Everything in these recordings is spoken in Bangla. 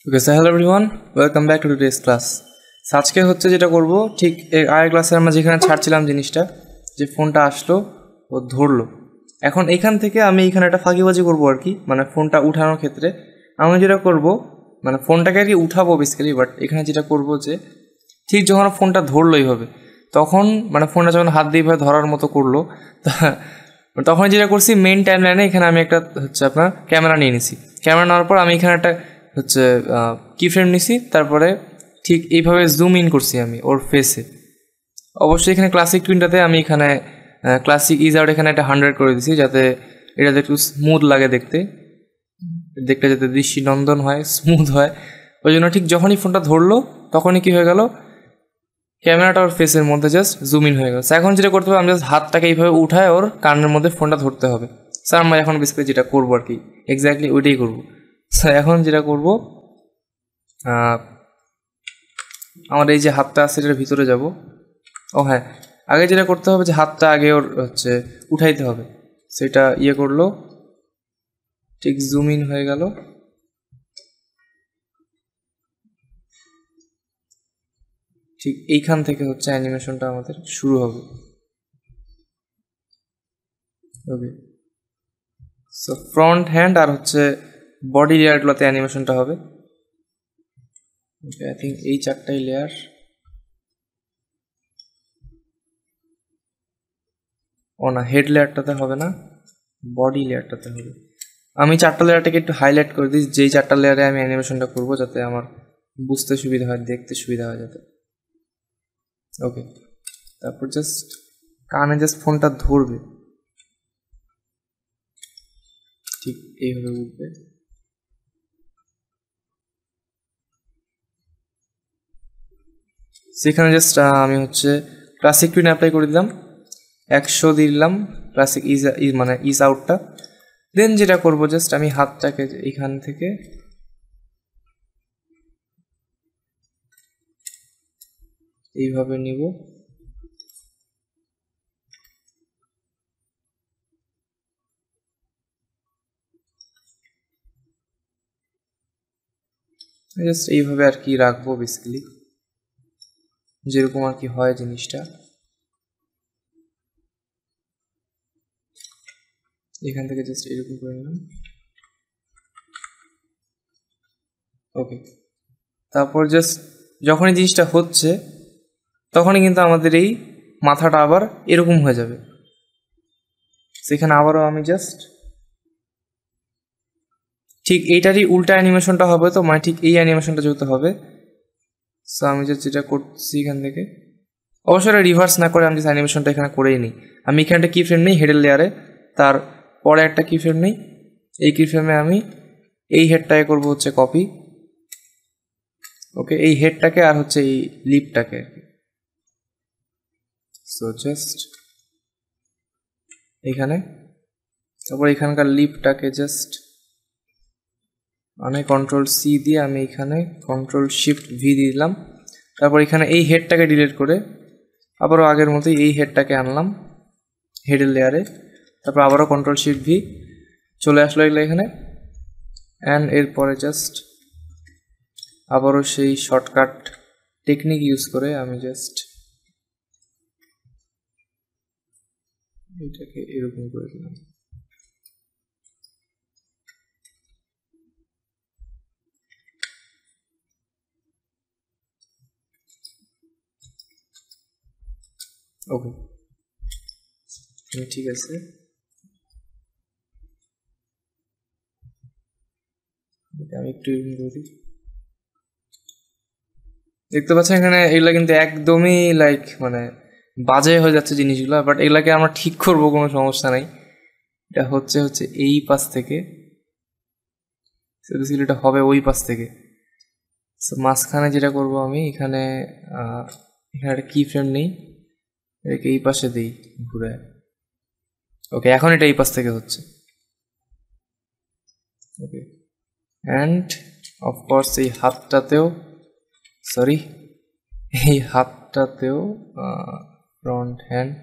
Okay so hello everyone, welcome back to today's class. আজকে হচ্ছে যেটা করব, ঠিক আগের ক্লাসে আমরা যেখানে ছাড়ছিলাম জিনিসটা, যে ফোনটা আসলো ও ধরলো। এখন এখান থেকে আমি এখানে একটা ফাঁকিবাজি করবো আর কি, মানে ফোনটা উঠানোর ক্ষেত্রে আমি যেটা করব, মানে ফোনটাকে আর কি উঠাবো বেসিক্যালি, বাট এখানে যেটা করব যে ঠিক যখন ফোনটা ধরলোই হবে তখন, মানে ফোনটা যখন হাত দিয়ে ভাবে ধরার মতো করলো, তখন যেটা করছি মেইন টাইম লাইনে এখানে আমি একটা হচ্ছে আপনার ক্যামেরা নিয়ে নিছি। ক্যামেরা নেওয়ার পর আমি এখানে একটা হচ্ছে কি ফ্রেম নিছি, তারপরে ঠিক এইভাবে জুম ইন করছি আমি ওর ফেসে। অবশ্যই এখানে ক্লাসিক টুইনটাতে আমি এখানে ক্লাসিক ইজ আউট এখানে একটা 100 করে দিছি, যাতে এটাতে একটু স্মুথ লাগে দেখতে, যাতে দৃষ্টিনন্দন হয়, স্মুথ হয়। ওই জন্য ঠিক যখনই ফোনটা ধরলো তখনই কি হয়ে গেল, ক্যামেরাটা ওর ফেসের মধ্যে জাস্ট জুম ইন হয়ে গেল। এখন যেটা করতে হবে, আমি জাস্ট হাতটাকে এইভাবে উঠায় ওর কানের মধ্যে ফোনটা ধরতে হবে। স্যার আমরা এখন বেসিক্যালি যেটা করবো আর কি, এক্স্যাক্টলি ওইটাই করবো। স্যার এখন যেটা করবো, আমার এই যে হাতটা আছে এটার ভিতরে যাব। ও হ্যাঁ, আগে যেটা করতে হবে যে হাতটা আগে ওর হচ্ছে উঠাইতে হবে, সেটা করলো, ঠিক জুম ইন হয়ে গেল। ঠিক এইখান থেকে হচ্ছে অ্যানিমেশনটা আমাদের শুরু হবে। ওকে, সো ফ্রন্ট হ্যান্ড আর হচ্ছে বডি লেয়ারগুলোতে অ্যানিমেশনটা হবে। ওকে, আই থিঙ্ক এই চারটাই লেয়ার। ও না, হেড লেয়ারটাতে হবে না, বডি লেয়ারটাতে হবে। আমি চারটা লেয়ারটাকে একটু হাইলাইট করে দিই, যেই চারটা লেয়ারে আমি অ্যানিমেশনটা করবো, যাতে আমার বুঝতে সুবিধা হয়, দেখতে সুবিধা হয় যাতে। ওকে, তারপর জাস্ট কানে জাস্ট ফোনটা ধরবে, ঠিক এইভাবে উঠবে। সেখানে জাস্ট আমি হচ্ছে ক্লাসিক টুইন অ্যাপ্লাই করে দিলাম, 100 দিলাম ক্লাসিক মানে ইজ আউটটা। দেন যেটা করবো, জাস্ট আমি হাতটাকে এখান থেকে এইভাবে নিব, জাস্ট এইভাবে আর কি রাখবো বেসিক্যালি, যেরকম আর কি হয় জিনিসটা। এখান থেকে জাস্ট এরকম করে নিলাম। ওকে, তারপর জাস্ট যখনই জিনিসটা হচ্ছে তখনই কিন্তু আমাদের এই মাথাটা আবার এরকম হয়ে যাবে। সেখানে আবারও আমি জাস্ট ঠিক এইটারই উল্টা অ্যানিমেশনটা হবে, তো মানে ঠিক এই অ্যানিমেশনটা যেহেতু হবে, সো আমি জাস্ট যেটা করছি এখান থেকে, অবশ্যই রিভার্স না করে আমি জাস্ট অ্যানিমেশনটা এখানে করেই নিই। আমি এখানে একটা কি ফ্রেম নেই হেডের লেয়ারে, তার পরে একটা কি ফ্রেম নেই, এই কি ফ্রেমে আমি এই হেডটাকে করবো হচ্ছে কপি। ওকে, এই হেডটাকে আর হচ্ছে এই লিপটাকে, সো জাস্ট এখানে, তারপর এখানকার লিপটাকে জাস্ট আমি কন্ট্রোল সি দিয়ে আমি এখানে কন্ট্রোল শিফট ভি দিলাম। তারপর এখানে এই হেডটাকে ডিলিট করে আবারও আগের মতোই এই হেডটাকে আনলাম হেডের লেয়ারে, তারপর আবারও কন্ট্রোল শিফট ভি চলে আসলো এগুলো এখানে। অ্যান্ড এরপরে জাস্ট আবারও সেই শর্টকাট টেকনিক ইউজ করে আমি জাস্ট এটাকে এরকম করে দিলাম। ওকে, ঠিক আছে। আমি একটু করি, দেখতে পাচ্ছেন এখানে এগুলা কিন্তু একদমই লাইক মানে বাজে হয়ে যাচ্ছে জিনিসগুলো, বাট এগুলাকে আমরা ঠিক করবো, কোনো সমস্যা নাই। এটা হচ্ছে এই পাশ থেকে, এটা হবে ওই পাশ থেকে। মাঝখানে যেটা করব আমি এখানে একটা কি ফ্রেম নেই, এটাকে এই পাশে দিই ঘুরে। ওকে, এখন এটা এই পাশ থেকে হচ্ছে। ওকে, অ্যান্ড অফকোর্স এই হাতটাতেও ফ্রন্ট হ্যান্ড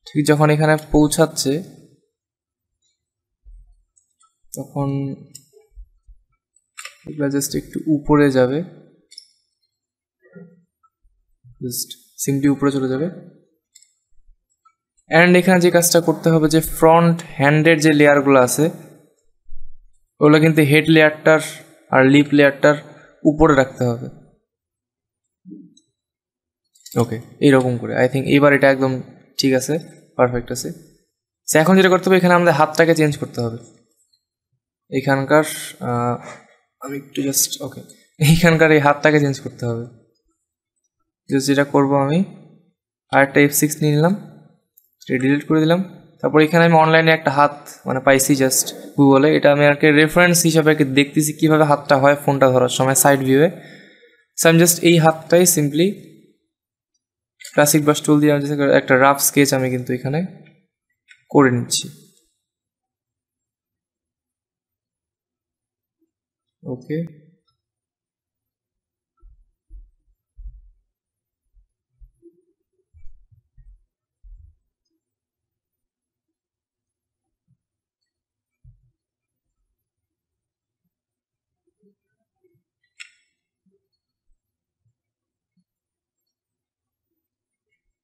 ঠিক যখন এখানে পৌঁছাচ্ছে তখন এগুলো জাস্ট একটু উপরে যাবে, জাস্ট সিম্পলি উপরে চলে যাবে। অ্যান্ড এখানে যে কাজটা করতে হবে, যে ফ্রন্ট হ্যান্ডের যে লেয়ারগুলো আছে ওগুলো কিন্তু হেড লেয়ারটার আর লিপ লেয়ারটার উপরে রাখতে হবে। ওকে, এইরকম করে আই থিঙ্ক এবার এটা একদম ঠিক আছে, পারফেক্ট আছে। এখন যেটা করতে হবে, এখানে আমাদের হাতটাকে চেঞ্জ করতে হবে। এখানকার আমি একটু জাস্ট ওকে, এইখানকার এই হাতটাকে চেঞ্জ করতে হবে। জাস্ট যেটা করবো, আমি আরেকটা F6 নিয়ে নিলাম, ডিলিট করে দিলাম। তারপর এখানে আমি অনলাইনে একটা হাত মানে পাইছি জাস্ট গুগলে, এটা আমি আর কি রেফারেন্স হিসাবে আর কি দেখতেছি কীভাবে হাতটা হয় ফোনটা ধরার সময় সাইড ভিউয়ে। সো আমি জাস্ট এই হাতটাই সিম্পলি ক্লাসিক ব্রাশ টুল দিয়ে একটা রাফ স্কেচ আমি কিন্তু এখানে করে নিচ্ছি। ওকে,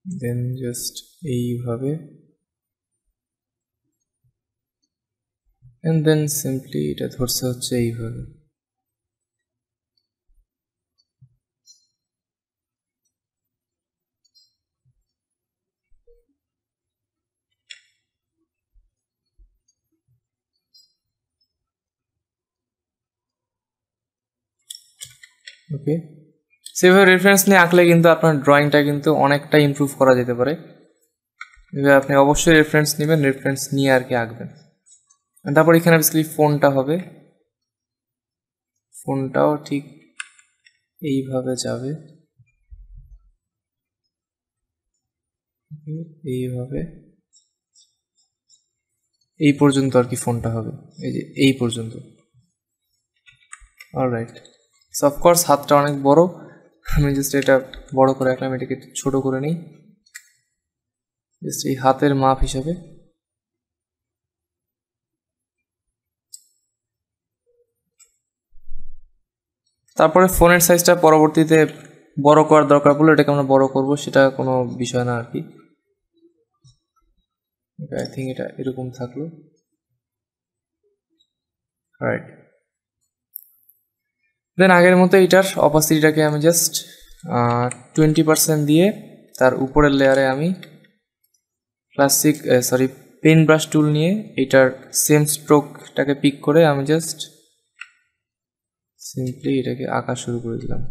দেন জাস্ট এইভাবে, অ্যান্ড দেন সিম্পলি এটা ধরছে হচ্ছে এইভাবে। ওকে, সেভাবে রেফারেন্স নিয়ে আঁকলে কিন্তু আপনার ড্রয়িংটা কিন্তু অনেকটা ইমপ্রুভ করা যেতে পারে। এভাবে আপনি অবশ্যই রেফারেন্স নেবেন, রেফারেন্স নিয়ে আর কি আঁকবেন। তারপর এখানে বেসিক্যালি ফোনটা হবে, ফোনটাও ঠিক এইভাবে যাবে, এইভাবে এই পর্যন্ত আর কি ফোনটা হবে, এই যে এই পর্যন্ত। অলরাইট, সো অফকোর্স হাতটা অনেক বড়, আমি জাস্ট এটা বড় করে রাখলাম, এটাকে একটু ছোটো করে নিই জাস্ট এই হাতের মাপ হিসাবে। তারপরে ফোনের সাইজটা পরবর্তীতে বড় করার দরকার পড়লে এটাকে আমরা বড় করব, সেটা কোনো বিষয় না আর কি। আই থিঙ্ক এটা এরকম থাকলো, রাইট। দেন আগের মতো এটার অপাসিটিটাকে আমি জাস্ট 20% দিয়ে তার উপরের লেয়ারে আমি ক্লাসিক পেন ব্রাশ টুল নিয়ে এটার সেম স্ট্রোকটাকে পিক করে আমি জাস্ট সিম্পলি এটাকে আঁকা শুরু করে দিলাম।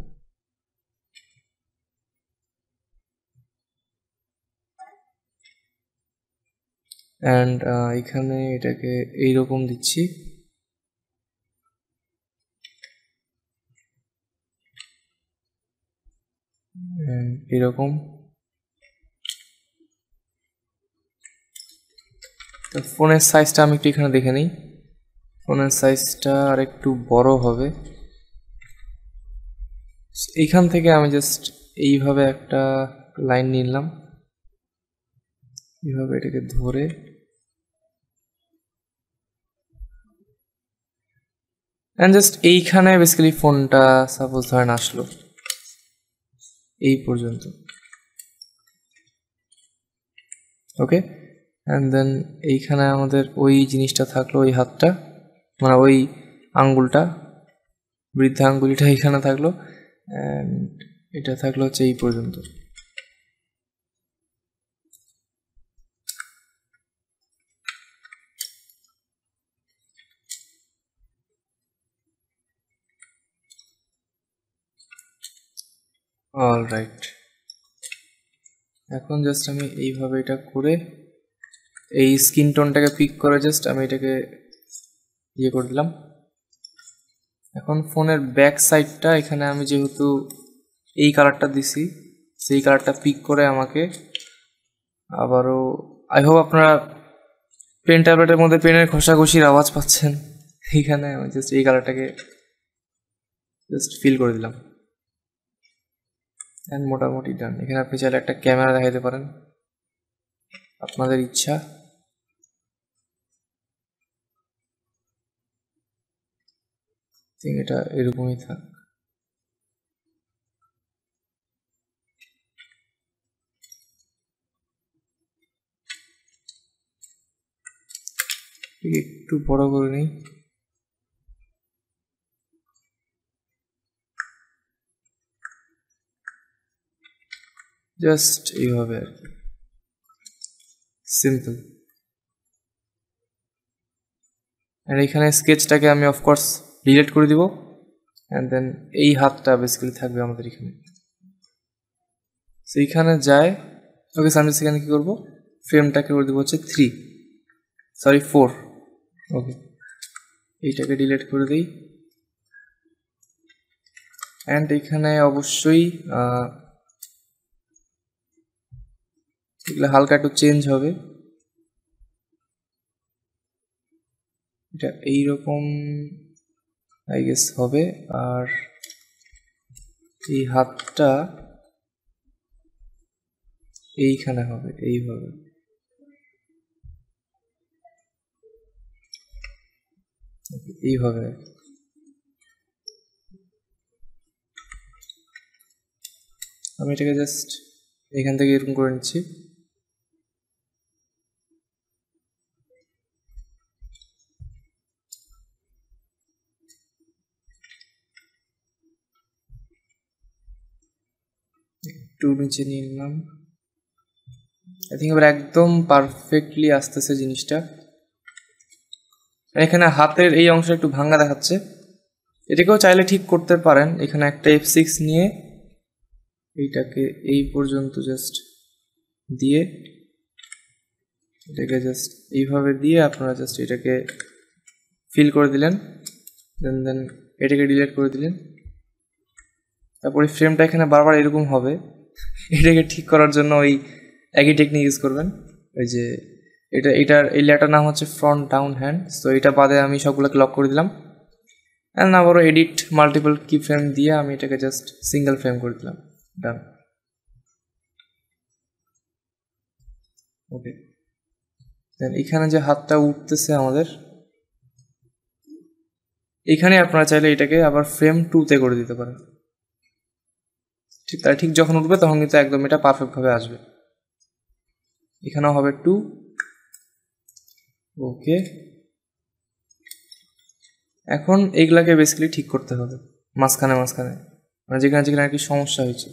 অ্যান্ড এখানে এটাকে এইরকম দিচ্ছি, এরকম। তো ফোনের সাইজটা আমি একটু এখানে দেখে নিই, ফোনের সাইজটা আর একটু বড় হবে। এইখান থেকে আমি জাস্ট এইভাবে একটা লাইন নিলাম, এইভাবে এটাকে ধরে অ্যান্ড জাস্ট এইখানে বেসিক্যালি ফোনটা সাপোজ ধরেন আসলো এই পর্যন্ত। ওকে, অ্যান্ড দেন এইখানে আমাদের ওই জিনিসটা থাকলো, ওই হাতটা মানে ওই আঙ্গুলটা, বৃদ্ধা আঙ্গুলিটা এইখানে থাকলো, অ্যান্ড এটা থাকলো হচ্ছে এই পর্যন্ত। অলরাইট, এখন জাস্ট আমি এইভাবে এটা করে এই স্কিন টোনটাকে পিক করে জাস্ট আমি এটাকে ইয়ে করে দিলাম। এখন ফোনের ব্যাক সাইডটা এখানে আমি যেহেতু এই কালারটা দিছি, সেই কালারটা পিক করে আমাকে আবারও, আই হোপ আপনারা পেন ট্যাবলেটের মধ্যে পেনের ঘষাঘষির আওয়াজ পাচ্ছেন, এইখানে আমি জাস্ট এই কালারটাকে জাস্ট ফিল করে দিলাম। অ্যান্ড মোটামুটি ডান। এখানে আপনি চাইলে একটা ক্যামেরা দেখাতে পারেন, আপনাদের ইচ্ছা। থিঙ্ক এটা এরকমই থাক। একটু বড় করে নিই। জাস্ট এইভাবে আর কি, সিম্পল। আর এখানে স্কেচটাকে আমি অফকোর্স ডিলিট করে দিব, অ্যান্ড দেন এই হাতটা বেসিক্যালি থাকবে আমাদের এখানে। সো এইখানে যায়। ওকে, আমি সেখানে কী করবো, ফ্রেমটাকে করে দেবো হচ্ছে 4। ওকে, এইটাকে ডিলিট করে দিই। অ্যান্ড এখানে অবশ্যই এগুলো হালকা একটু চেঞ্জ হবে। এটা এইরকম আই গেস হবে। আর এই হাতটা এইখানে হবে এইভাবে। এইভাবে আমি এটাকে জাস্ট এখান থেকে এরকম করে নিচ্ছি। একটু নিচে নিয়ে নিলাম। আই থিঙ্ক এবার একদম পারফেক্টলি আসতেছে জিনিসটা। এখানে হাতের এই অংশ একটু ভাঙা দেখাচ্ছে, এটাকেও চাইলে ঠিক করতে পারেন। এখানে একটা F6 নিয়ে এইটাকে এই পর্যন্ত জাস্ট দিয়ে, এটাকে জাস্ট এইভাবে দিয়ে আপনারা জাস্ট এটাকে ফিল করে দিলেন, দেন এটাকে ডিলিট করে দিলেন। তারপরে ফ্রেমটা এখানে বারবার এরকম হবে, এটাকে ঠিক করার জন্য ওই একই টেকনিক ইউজ করবেন। ওই যে এটার এই লেটার নাম হচ্ছে ফ্রন্ট ডাউন হ্যান্ড। সো এটা বাদে আমি সবগুলোকে লক করে দিলাম, অ্যান্ড আবারও এডিট মাল্টিপল কি ফ্রেম দিয়ে আমি এটাকে জাস্ট সিঙ্গেল ফ্রেম করে দিলাম। ডান। ওকে, দেন এখানে যে হাতটা উঠতেছে আমাদের, এখানে আপনারা চাইলে এটাকে আবার ফ্রেম 2তে করে দিতে পারেন। ঠিক তাই, ঠিক যখন উঠবে তখন কিন্তু একদম এটা পারফেক্টভাবে আসবে। এখানেও হবে 2। ওকে, এখন এইগুলাকে বেসিক্যালি ঠিক করতে হবে মাঝখানে মানে যেখানে যেখানে আর কি সমস্যা হয়েছে।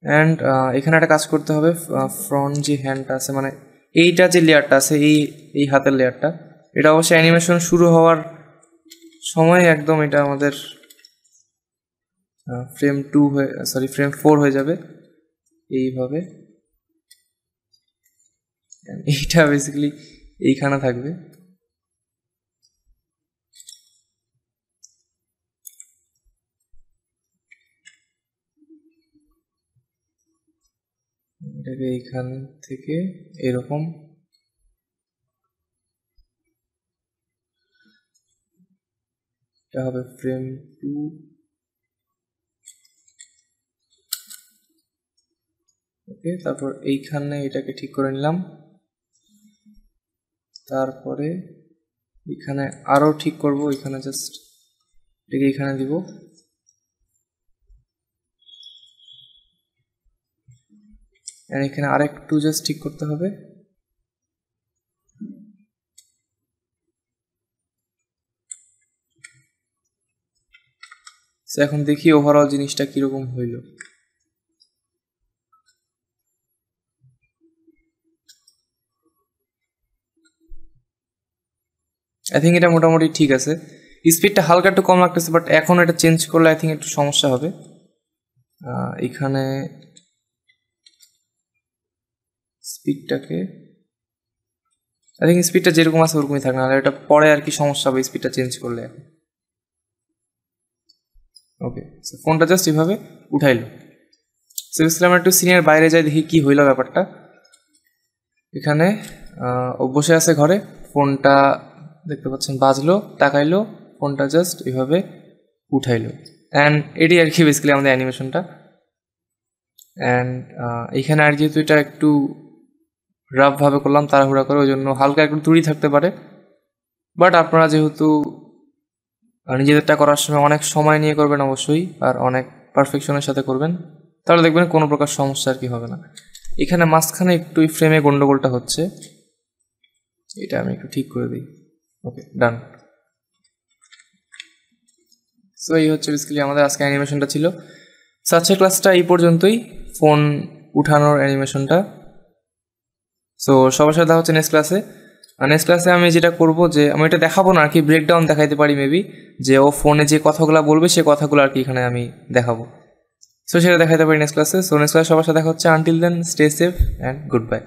অ্যান্ড এখানে একটা কাজ করতে হবে, ফ্রন্ট যে হ্যান্ডটা আছে মানে এইটা যে লেয়ারটা আছে, এই হাতের লেয়ারটা, এটা অবশ্যই অ্যানিমেশন শুরু হওয়ার সময় একদম এটা আমাদের ফ্রেম 4 হয়ে যাবে এইভাবে। এইটা বেসিক্যালি এইখানে থাকবে। এটাকে এইখান থেকে এরকম এটা হবে ফ্রেম 2। ওকে, তারপর এইখানে এটাকে ঠিক করে নিলাম। তারপরে এখানে আরও ঠিক করব, এখানে জাস্ট এটাকে এখানে দিব। এখানে আরেকটু জাস্ট ঠিক করতে হবে। এখন দেখি ওভারঅল জিনিসটা কিরকম হইল। আই থিঙ্ক এটা মোটামুটি ঠিক আছে। স্পিডটা হালকা একটু কম লাগতেছে, বাট এখন এটা চেঞ্জ করলে আই থিঙ্ক একটু সমস্যা হবে। এখানে স্পিডটাকে আই থিঙ্ক স্পিডটা যেরকম আছে ওরকমই থাকে, নাহলে এটা পরে আর কি সমস্যা হবে স্পিডটা চেঞ্জ করলে। ওকে, ফোনটা জাস্ট এভাবে উঠাইলো। সো আমরা একটু সিনিয়র বাইরে যাই, দেখি কি হইলো ব্যাপারটা। এখানে ও বসে আছে ঘরে, ফোনটা দেখতে পাচ্ছেন বাজলো, তাকাইলো, ফোনটা জাস্ট এভাবে উঠাইলো। অ্যান্ড এটি আর কি বেসিক্যালি আমাদের অ্যানিমেশনটা। অ্যান্ড এইখানে আর যেহেতু এটা একটু রাফভাবে করলাম তাড়াহুড়া করে, ওই জন্য হালকা একটু ত্রুটি থাকতে পারে, বাট আপনারা যেহেতু নিজেদেরটা করার সময় অনেক সময় নিয়ে করবেন অবশ্যই, আর অনেক পারফেকশনের সাথে করবেন, তাহলে দেখবেন কোনো প্রকার সমস্যা আর কি হবে না। এখানে মাঝখানে একটু ফ্রেমে গন্ডগোলটা হচ্ছে, এটা আমি একটু ঠিক করে দিই। ওকে, ডান। সো এই হচ্ছে বেসিক্যালি আমাদের আজকে অ্যানিমেশনটা ছিল। সো আজকের ক্লাসটা এই পর্যন্তই, ফোন উঠানোর অ্যানিমেশনটা। সো সবার সাথে দেখা হচ্ছে নেক্সট ক্লাসে। আর নেক্সট ক্লাসে আমি যেটা করব, যে আমি এটা দেখাবো না আর কি, ব্রেকডাউন দেখাইতে পারি মেবি, যে ও ফোনে যে কথাগুলো বলবে সে কথাগুলো আর কি এখানে আমি দেখাবো। সো সেটা দেখাইতে পারি নেক্সট ক্লাসে। সো নেক্সট ক্লাসে সবার সাথে দেখা হচ্ছে। Until then, stay safe and good by.